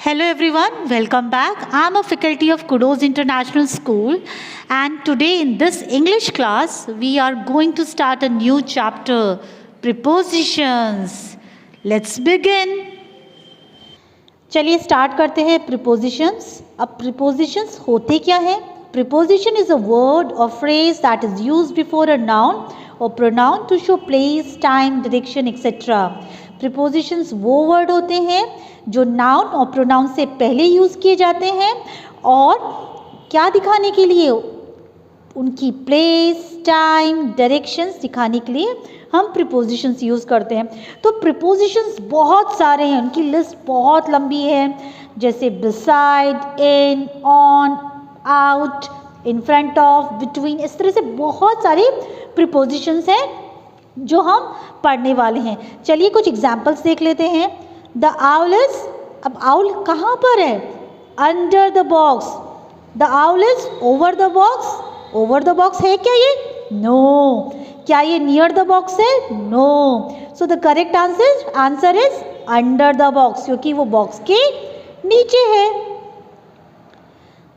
Hello everyone, welcome back. I am a faculty of Kudos International School, and today in this English class we are going to start a new chapter, prepositions. Let's begin. चलिए start करते हैं prepositions. अब prepositions होते क्या है? Preposition is a word or phrase that is used before a noun or pronoun to show place, time, direction, etc. Prepositions वो word होते हैं जो नाउन और प्रोनाउन से पहले यूज़ किए जाते हैं और क्या दिखाने के लिए, उनकी प्लेस, टाइम, डायरेक्शंस दिखाने के लिए हम प्रीपोजिशंस यूज़ करते हैं. तो प्रीपोजिशंस बहुत सारे हैं, उनकी लिस्ट बहुत लंबी है, जैसे beside, in, on, out, in front of, between, इस तरह से बहुत सारे प्रीपोजिशंस हैं जो हम पढ़ने वाले हैं. चलिए कुछ एग्जाम्पल्स देख लेते हैं. द आउल इज, अब आउल कहाँ पर है? Under the box. The owl is over the box. Over the box है क्या ये? नो. क्या ये नियर द बॉक्स है? No. So the correct answer is under the box, क्योंकि वो बॉक्स के नीचे है.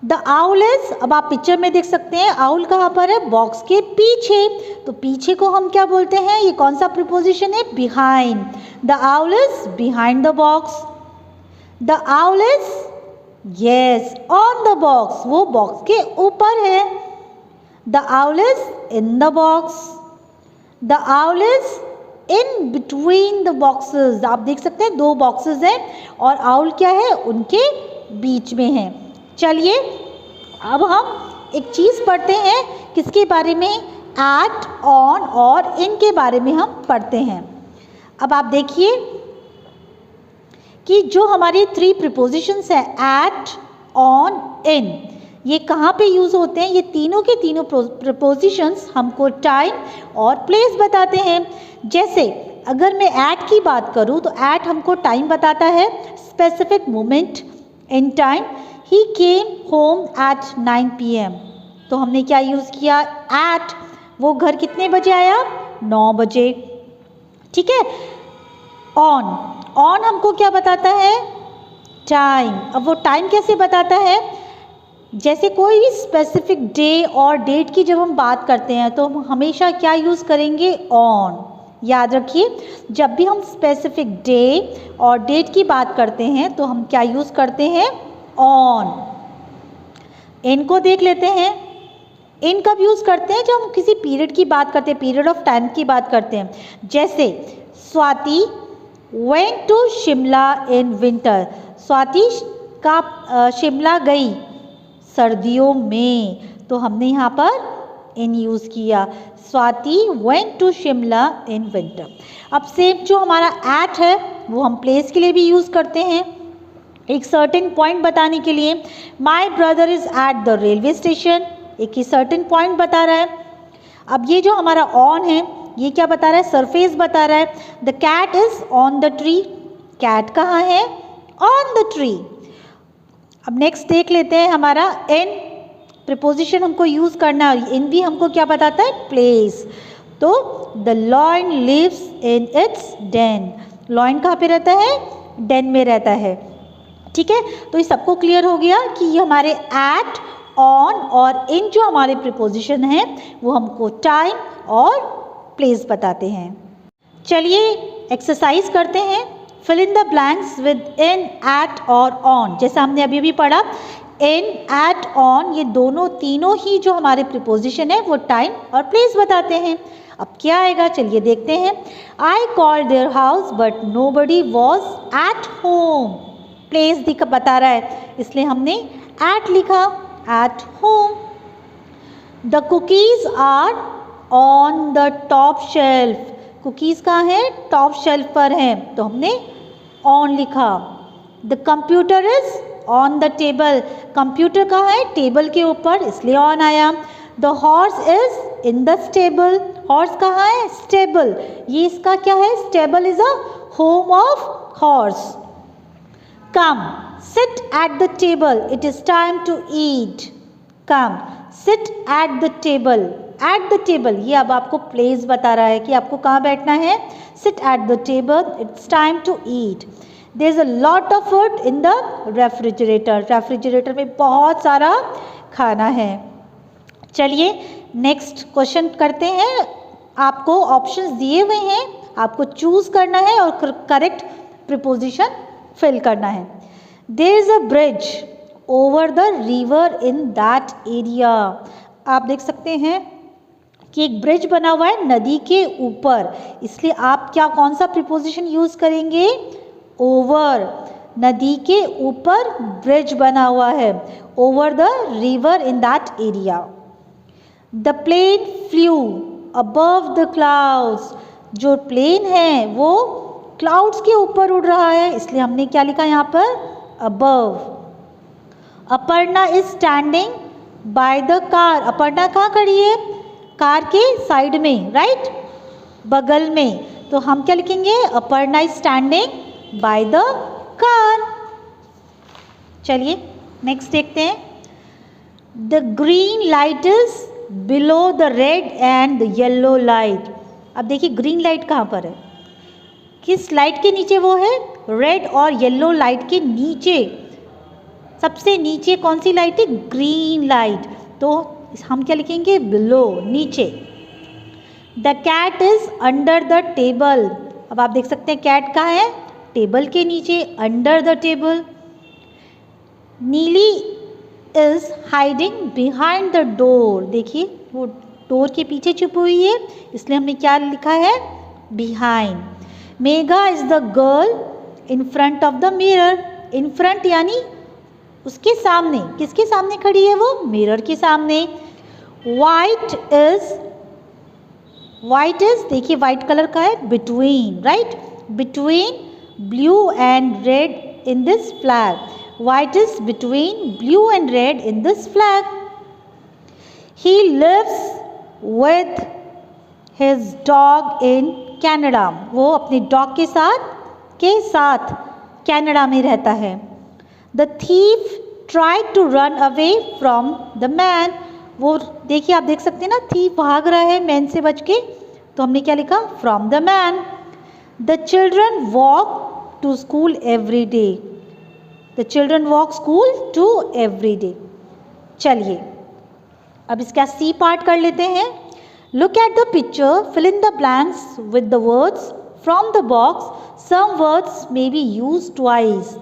द आउल इज, अब आप पिक्चर में देख सकते हैं आउल कहाँ पर है? बॉक्स के पीछे. तो पीछे को हम क्या बोलते हैं? ये कौन सा प्रीपोजिशन है? Behind. The owl is behind the box. The owl is, yes, on the box, वो बॉक्स के ऊपर है. The owl is in the box. The owl is in between the boxes. आप देख सकते हैं दो बॉक्सेस हैं और आउल क्या है? उनके बीच में है. चलिए अब हम एक चीज़ पढ़ते हैं, किसके बारे में? एट, ऑन और इन के बारे में हम पढ़ते हैं. अब आप देखिए कि जो हमारी थ्री प्रीपोजिशंस हैं, एट, ऑन, इन, ये कहाँ पे यूज़ होते हैं? ये तीनों के तीनों प्रीपोजिशंस हमको टाइम और प्लेस बताते हैं. जैसे अगर मैं एट की बात करूँ तो एट हमको टाइम बताता है, specific moment in time. He came home at 9 PM. तो हमने क्या यूज़ किया? at. वो घर कितने बजे आया? 9 बजे. ठीक है. on. on हमको क्या बताता है? टाइम. अब वो टाइम कैसे बताता है? जैसे कोई भी स्पेसिफिक डे और डेट की जब हम बात करते हैं तो हम हमेशा क्या यूज़ करेंगे? on. याद रखिए, जब भी हम स्पेसिफिक डे और डेट की बात करते हैं तो हम क्या यूज़ करते हैं? ऑन. इनको देख लेते हैं. इन कब यूज़ करते हैं? जब हम किसी पीरियड की बात करते हैं, पीरियड ऑफ टाइम की बात करते हैं. जैसे Swati went to Shimla in winter. Swati का शिमला गई सर्दियों में, तो हमने यहाँ पर इन यूज़ किया. Swati went to Shimla in winter. अब सेम जो हमारा एट है वो हम प्लेस के लिए भी यूज़ करते हैं, एक सर्टेन पॉइंट बताने के लिए. My brother is at the railway station, एक ही सर्टेन पॉइंट बता रहा है. अब ये जो हमारा ऑन है ये क्या बता रहा है? सरफेस बता रहा है. The cat is on the tree. Cat कहाँ है? On the tree. अब नेक्स्ट देख लेते हैं हमारा इन. प्रीपोजिशन हमको यूज़ करना है. इन भी हमको क्या बताता है? प्लेस. तो the lion lives in its den. Lion कहाँ पे रहता है? डेन में रहता है. ठीक है. तो ये सबको क्लियर हो गया कि ये हमारे एट, ऑन और इन जो हमारे प्रीपोजिशन हैं वो हमको टाइम और प्लेस बताते हैं. चलिए एक्सरसाइज करते हैं. Fill in the blanks with in, at और ऑन. जैसा हमने अभी भी पढ़ा, इन, एट, ऑन, ये दोनों तीनों ही जो हमारे प्रीपोजिशन है वो टाइम और प्लेस बताते हैं. अब क्या आएगा? चलिए देखते हैं. I called their house but nobody was at home. Place बता रहा है इसलिए हमने एट लिखा, at home. The cookies are on the top shelf. Cookies कहाँ है? टॉप शेल्फ पर हैं, तो हमने ऑन लिखा. The computer is on the table. Computer कहाँ है? टेबल के ऊपर, इसलिए ऑन आया. The horse is in the stable. Horse कहाँ है? स्टेबल. ये इसका क्या है? Stable is a home of horse. Come, sit at the table. It is time to eat. Come, sit at the table. At the table. ये अब आपको place बता रहा है कि आपको कहाँ बैठना है? Sit at the table. It's time to eat. There is a lot of food in the refrigerator, refrigerator में बहुत सारा खाना है। चलिए नेक्स्ट क्वेश्चन करते हैं। आपको ऑप्शंस दिए हुए हैं, आपको चूज करना है और करेक्ट प्रीपोजिशन फिल करना है। There is a bridge over the river in that area. आप देख सकते हैं कि एक ब्रिज बना हुआ है नदी के ऊपर, इसलिए आप क्या कौन सा प्रीपोजिशन यूज करेंगे? ओवर, नदी के ऊपर ब्रिज बना हुआ है, over the river in that area. The plane flew above the clouds, जो प्लेन है वो क्लाउड्स के ऊपर उड़ रहा है, इसलिए हमने क्या लिखा यहाँ पर? Above. Aparna is standing by the car, Aparna कहाँ खड़ी है? कार के साइड में, राइट, बगल में, तो हम क्या लिखेंगे? Aparna is standing by the car. चलिए नेक्स्ट देखते हैं। The green light is below the red and the yellow light. अब देखिए ग्रीन लाइट कहाँ पर है, किस लाइट के नीचे वो है? रेड और येलो लाइट के नीचे, सबसे नीचे कौन सी लाइट है? ग्रीन लाइट, तो हम क्या लिखेंगे? बिलो, नीचे। The cat is under the table. अब आप देख सकते हैं कैट कहाँ है? टेबल के नीचे, अंडर द टेबल। नीली is hiding behind the door, देखिए वो डोर के पीछे छुपी हुई है, इसलिए हमने क्या लिखा है? Behind. Megha is the girl in front of the mirror. In front यानी उसके सामने, किसके सामने खड़ी है वो? मिरर के सामने। वाइट इज देखिए वाइट कलर का है, between, right, between blue and red in this flag. White is between blue and red in this flag. He lives with his dog in Canada, वो अपने डॉग के साथ Canada में रहता है। The thief tried to run away from the man, वो देखिए आप देख सकते हैं ना, थीफ भाग रहा है मैन से बच के, तो हमने क्या लिखा? From the man. The children walk to school every day. The children walk school to every day. चलिए अब इसका सी पार्ट कर लेते हैं। Look at the picture, fill in the blanks with the words from the box, some words may be use twice.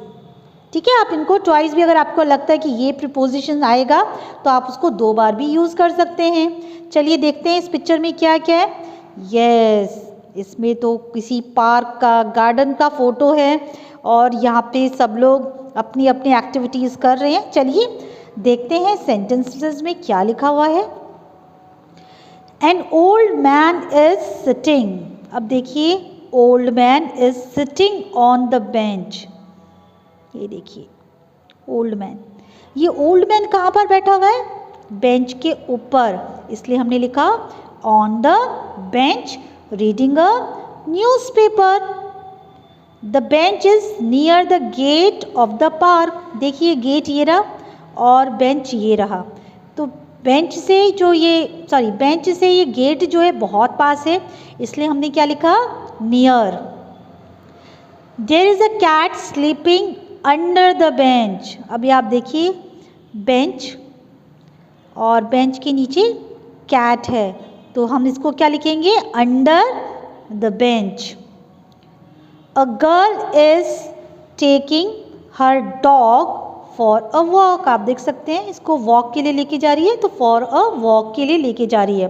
ठीक है, आप इनको ट्वाइस भी, अगर आपको लगता है कि ये प्रीपोजिशन आएगा तो आप उसको 2 बार भी यूज़ कर सकते हैं। चलिए देखते हैं इस पिक्चर में क्या क्या है। यस, इसमें तो किसी पार्क का, गार्डन का फोटो है और यहाँ पे सब लोग अपनी अपनी एक्टिविटीज़ कर रहे हैं। चलिए देखते हैं सेंटेंसेस में क्या लिखा हुआ है। An old man is sitting, अब देखिए old man is sitting on the bench. ये देखिए ओल्ड मैन, ये ओल्ड मैन कहाँ पर बैठा हुआ है? बेंच के ऊपर, इसलिए हमने लिखा on the bench reading a newspaper. The bench is near the gate of the park, देखिए गेट ये रहा और बेंच ये रहा, तो बेंच से ये गेट जो है बहुत पास है, इसलिए हमने क्या लिखा? Near. There is a cat sleeping under the bench, अभी आप देखिए बेंच और बेंच के नीचे कैट है, तो हम इसको क्या लिखेंगे? Under the bench. A girl is taking her dog for a walk, आप देख सकते हैं इसको वॉक के लिए लेके जा रही है, तो फॉर अ वॉक के लिए लेके जा रही है।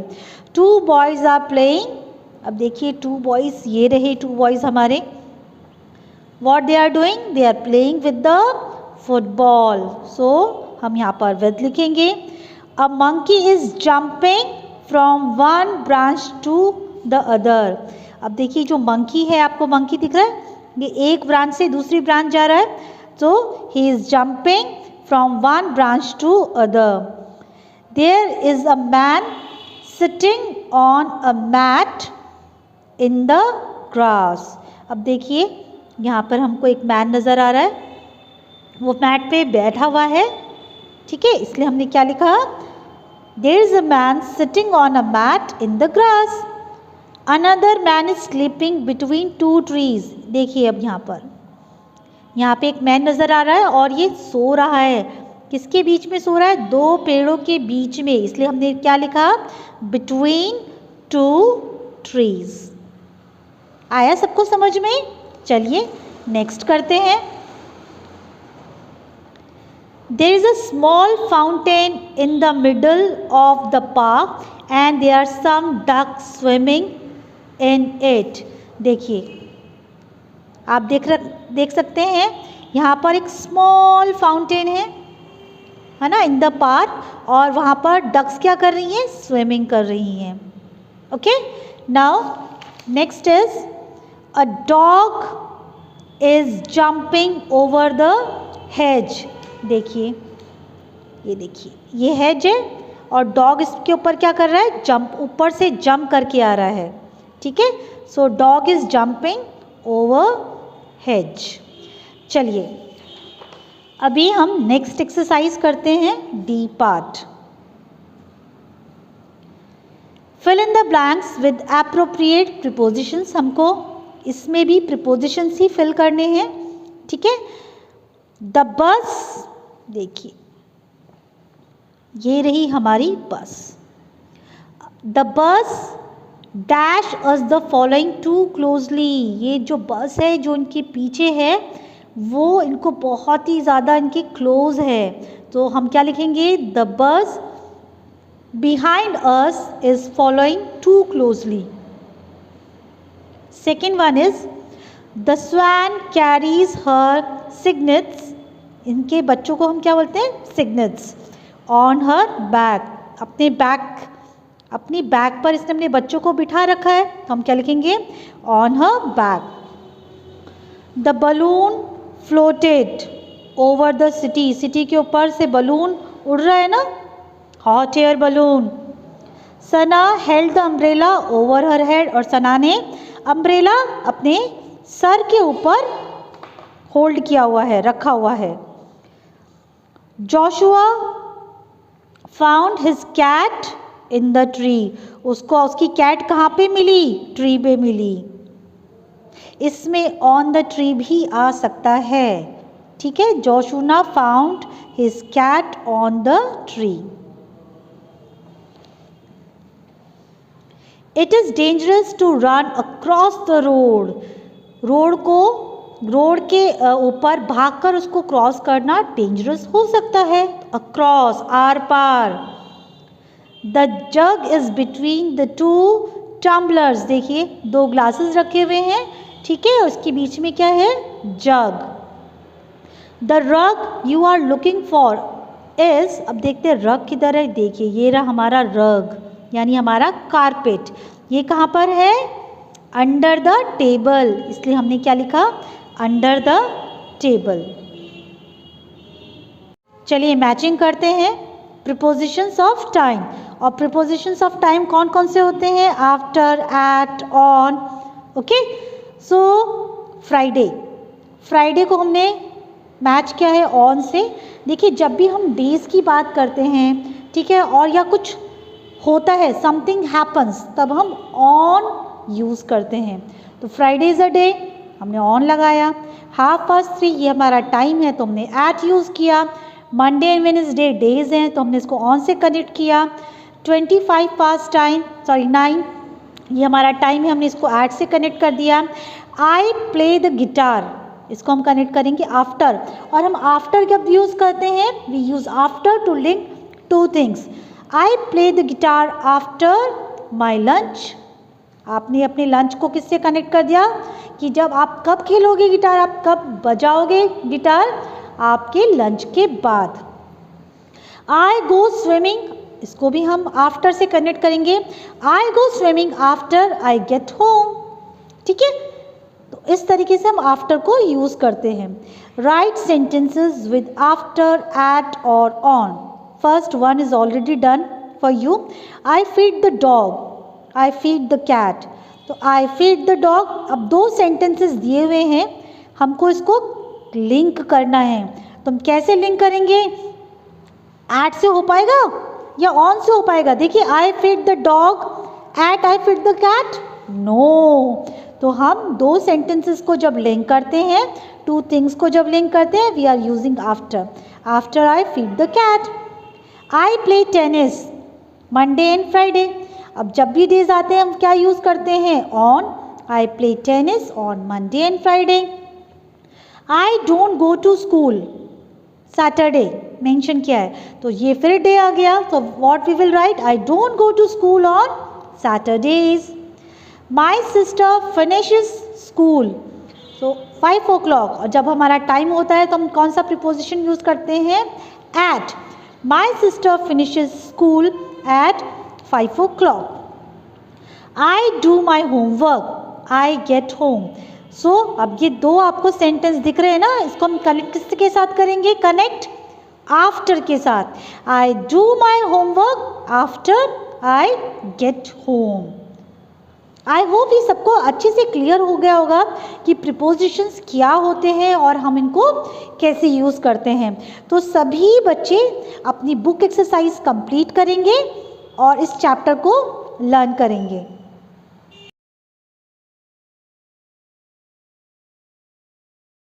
2 बॉयज आर प्लेइंग, अब देखिए 2 बॉयज ये रहे, 2 बॉयज हमारे, what they are doing? They are playing with the football, so हम यहाँ पर with लिखेंगे। A monkey is jumping from one branch to the other, अब देखिए जो monkey है, आपको monkey दिख रहा है, ये एक ब्रांच से दूसरी ब्रांच जा रहा है, so he is jumping from one branch to other. There is a man sitting on a mat in the grass, अब देखिए यहाँ पर हमको एक मैन नज़र आ रहा है, वो मैट पे बैठा हुआ है, ठीक है, इसलिए हमने क्या लिखा? There is a man sitting on a mat in the grass. Another man is sleeping between 2 trees, देखिए अब यहाँ पर यहाँ पे एक मैन नज़र आ रहा है और ये सो रहा है। किसके बीच में सो रहा है? दो पेड़ों के बीच में, इसलिए हमने क्या लिखा? Between two trees. आया सबको समझ में? चलिए नेक्स्ट करते हैं। There is a small fountain in the middle of the park and there are some ducks swimming in it. देखिए, आप देख सकते हैं यहाँ पर एक स्मॉल फाउंटेन है ना, इन द पार्क, और वहाँ पर डक्स क्या कर रही हैं? स्विमिंग कर रही हैं। Okay, now next is a dog is jumping over the hedge. देखिए, ये देखिए, ये हेज है और डॉग इसके ऊपर क्या कर रहा है? जंप, ऊपर से जंप करके आ रहा है। ठीक है, so dog is jumping over hedge. चलिए अभी हम नेक्स्ट एक्सरसाइज करते हैं, D part. Fill in the blanks with appropriate prepositions. हमको इसमें भी प्रीपोजिशंस ही फिल करने हैं। ठीक है, द बस, देखिए ये रही हमारी bus. The bus dash us the following too closely. ये जो बस है जो इनके पीछे है वो इनको बहुत ही ज़्यादा इनके क्लोज है, तो हम क्या लिखेंगे? The bus behind us is following too closely. Second one is the swan carries her cygnets. इनके बच्चों को हम क्या बोलते हैं? सिग्नेट्स। ऑन हर बैक, अपनी बैक पर इसने अपने बच्चों को बिठा रखा है, तो हम क्या लिखेंगे? On her back. The balloon floated over the city. City के ऊपर से बलून उड़ रहा है ना, hot air balloon. Sana held the umbrella over her head. और सना ने अम्ब्रेला अपने सर के ऊपर होल्ड किया हुआ है, रखा हुआ है। Joshua found his cat in the tree. उसको उसकी कैट कहाँ पे मिली? ट्री पे मिली। इसमें ऑन द ट्री भी आ सकता है। ठीक है, Joshua found his cat on the tree. It is dangerous to run across the road. Road के ऊपर भागकर उसको क्रॉस करना डेंजरस हो सकता है। अक्रॉस, आर पार। The jug is between the two tumblers. देखिए दो ग्लासेस रखे हुए हैं, ठीक है, उसके बीच में क्या है? Jug. The rug you are looking for is, अब देखते हैं रग किधर है। देखिए ये रहा हमारा रग, यानी हमारा कारपेट। ये कहाँ पर है? अंडर द टेबल, इसलिए हमने क्या लिखा? Under the table. चलिए मैचिंग करते हैं प्रीपोजिशंस ऑफ टाइम। और प्रीपोजिशंस ऑफ टाइम कौन कौन से होते हैं? After, at, on. Okay, so Friday को हमने मैच किया है ऑन से। देखिए जब भी हम डेज की बात करते हैं, ठीक है, और या कुछ होता है, समथिंग हैपन्स, तब हम ऑन यूज़ करते हैं। तो फ्राइडे इज़ अ डे, हमने ऑन लगाया। 3:30 ये हमारा टाइम है, तो हमने एट यूज़ किया। मंडे एंड वेडनेसडे डेज हैं, तो हमने इसको ऑन से कनेक्ट किया। 9 ये हमारा टाइम है, हमने इसको एट से कनेक्ट कर दिया। आई प्ले द गिटार, इसको हम कनेक्ट करेंगे आफ्टर। और हम आफ्टर कब यूज़ करते हैं? We use after to link two things. I play the guitar after my lunch. आपने अपने लंच को किससे कनेक्ट कर दिया? कि जब आप कब खेलोगे गिटार, आप कब बजाओगे गिटार? आपके लंच के बाद। आई गो स्विमिंग, इसको भी हम आफ्टर से कनेक्ट करेंगे। I go swimming after I get home. ठीक है, तो इस तरीके से हम आफ्टर को यूज़ करते हैं। Write sentences with after, at और on. First one is already done for you. I feed the dog, I feed the cat. तो आई फीड द डॉग, अब दो सेंटेंसेस दिए हुए हैं, हमको इसको लिंक करना है। तो हम कैसे लिंक करेंगे? एट से हो पाएगा या ऑन से हो पाएगा? देखिए I feed the dog at I feed the cat, no. तो हम दो सेंटेंसेस को जब लिंक करते हैं टू थिंग्स को जब लिंक करते हैं we are using after. After I feed the cat. I play tennis Monday and Friday. अब जब भी डेज आते हैं हम क्या यूज़ करते हैं? On. I play tennis on Monday and Friday. I don't go to school Saturday mention किया है तो ये फिर डे आ गया. तो what we will write? I don't go to school on Saturdays. My sister finishes school so 5 o'clock. और जब हमारा टाइम होता है तो हम कौन सा प्रीपोजिशन यूज़ करते हैं? At. My sister finishes school at 5 o'clock. I do my homework I get home. So अब ये दो आपको सेंटेंस दिख रहे हैं ना, इसको हम कनेक्ट किसके साथ करेंगे? कनेक्ट आफ्टर के साथ. आई do my homework after I get home. I hope ये सबको अच्छे से क्लियर हो गया होगा कि प्रीपोजिशंस क्या होते हैं और हम इनको कैसे यूज़ करते हैं. तो सभी बच्चे अपनी बुक एक्सरसाइज कंप्लीट करेंगे और इस चैप्टर को लर्न करेंगे.